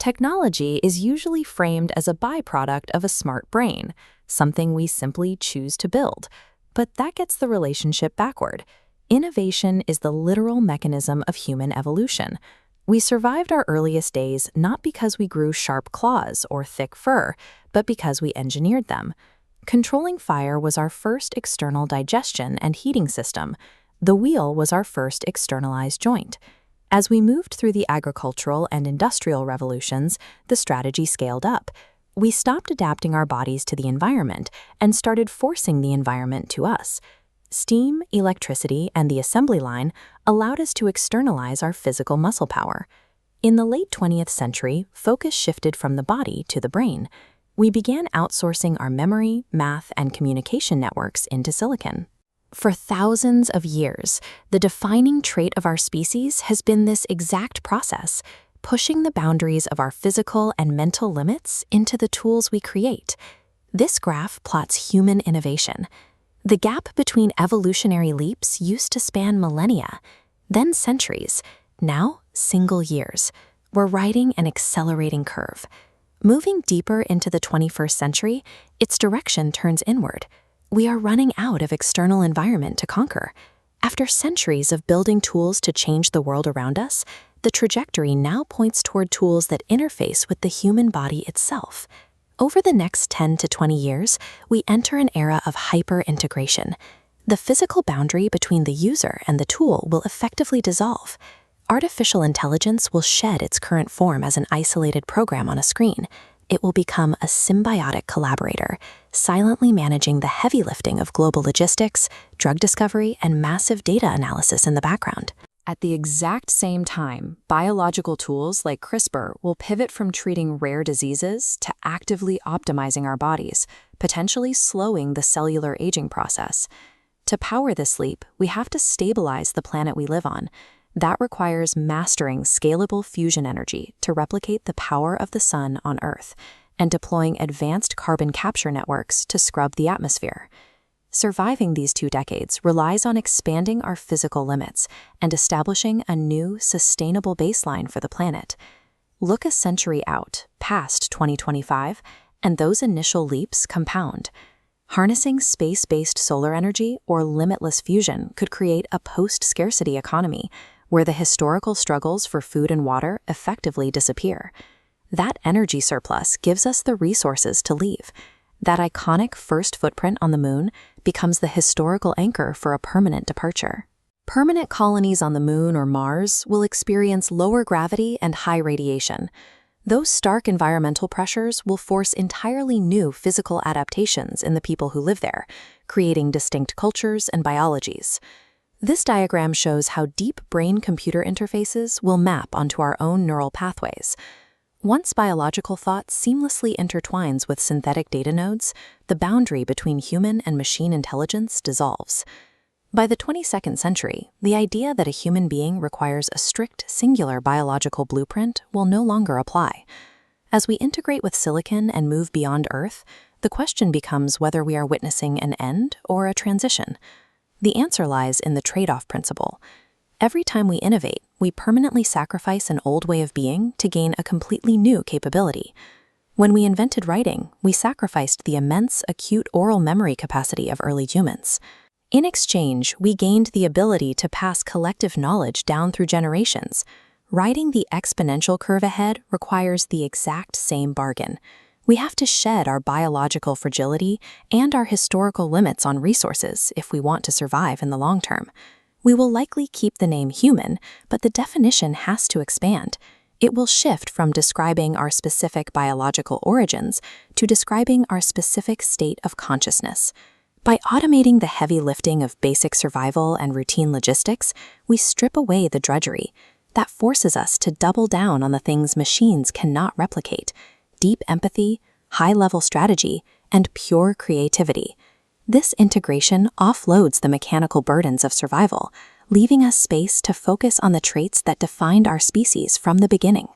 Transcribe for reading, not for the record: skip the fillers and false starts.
Technology is usually framed as a byproduct of a smart brain, something we simply choose to build. But that gets the relationship backward. Innovation is the literal mechanism of human evolution. We survived our earliest days not because we grew sharp claws or thick fur, but because we engineered them. Controlling fire was our first external digestion and heating system. The wheel was our first externalized joint. As we moved through the agricultural and industrial revolutions, the strategy scaled up. We stopped adapting our bodies to the environment and started forcing the environment to us. Steam, electricity, and the assembly line allowed us to externalize our physical muscle power. In the late 20th century, focus shifted from the body to the brain. We began outsourcing our memory, math, and communication networks into silicon. For thousands of years, the defining trait of our species has been this exact process, pushing the boundaries of our physical and mental limits into the tools we create. This graph plots human innovation. The gap between evolutionary leaps used to span millennia, then centuries, now single years. We're riding an accelerating curve. Moving deeper into the 21st century, its direction turns inward. We are running out of external environment to conquer. After centuries of building tools to change the world around us, the trajectory now points toward tools that interface with the human body itself. Over the next 10 to 20 years, we enter an era of hyper-integration. The physical boundary between the user and the tool will effectively dissolve. Artificial intelligence will shed its current form as an isolated program on a screen. It will become a symbiotic collaborator, silently managing the heavy lifting of global logistics, drug discovery, and massive data analysis in the background. At the exact same time, biological tools like CRISPR will pivot from treating rare diseases to actively optimizing our bodies, potentially slowing the cellular aging process. To power this leap, we have to stabilize the planet we live on. That requires mastering scalable fusion energy to replicate the power of the sun on Earth and deploying advanced carbon capture networks to scrub the atmosphere. Surviving these 2 decades relies on expanding our physical limits and establishing a new, sustainable baseline for the planet. Look a century out, past 2025, and those initial leaps compound. Harnessing space-based solar energy or limitless fusion could create a post-scarcity economy, where the historical struggles for food and water effectively disappear. That energy surplus gives us the resources to leave. That iconic first footprint on the moon becomes the historical anchor for a permanent departure. Permanent colonies on the moon or Mars will experience lower gravity and high radiation. Those stark environmental pressures will force entirely new physical adaptations in the people who live there, creating distinct cultures and biologies. This diagram shows how deep brain-computer interfaces will map onto our own neural pathways. Once biological thought seamlessly intertwines with synthetic data nodes, the boundary between human and machine intelligence dissolves. By the 22nd century, the idea that a human being requires a strict, singular biological blueprint will no longer apply. As we integrate with silicon and move beyond Earth, the question becomes whether we are witnessing an end or a transition. The answer lies in the trade-off principle. Every time we innovate, we permanently sacrifice an old way of being to gain a completely new capability. When we invented writing, we sacrificed the immense acute oral memory capacity of early humans. In exchange, we gained the ability to pass collective knowledge down through generations. Riding the exponential curve ahead requires the exact same bargain. We have to shed our biological fragility and our historical limits on resources if we want to survive in the long term. We will likely keep the name human, but the definition has to expand. It will shift from describing our specific biological origins to describing our specific state of consciousness. By automating the heavy lifting of basic survival and routine logistics, we strip away the drudgery. That forces us to double down on the things machines cannot replicate: deep empathy, high-level strategy, and pure creativity. This integration offloads the mechanical burdens of survival, leaving us space to focus on the traits that defined our species from the beginning.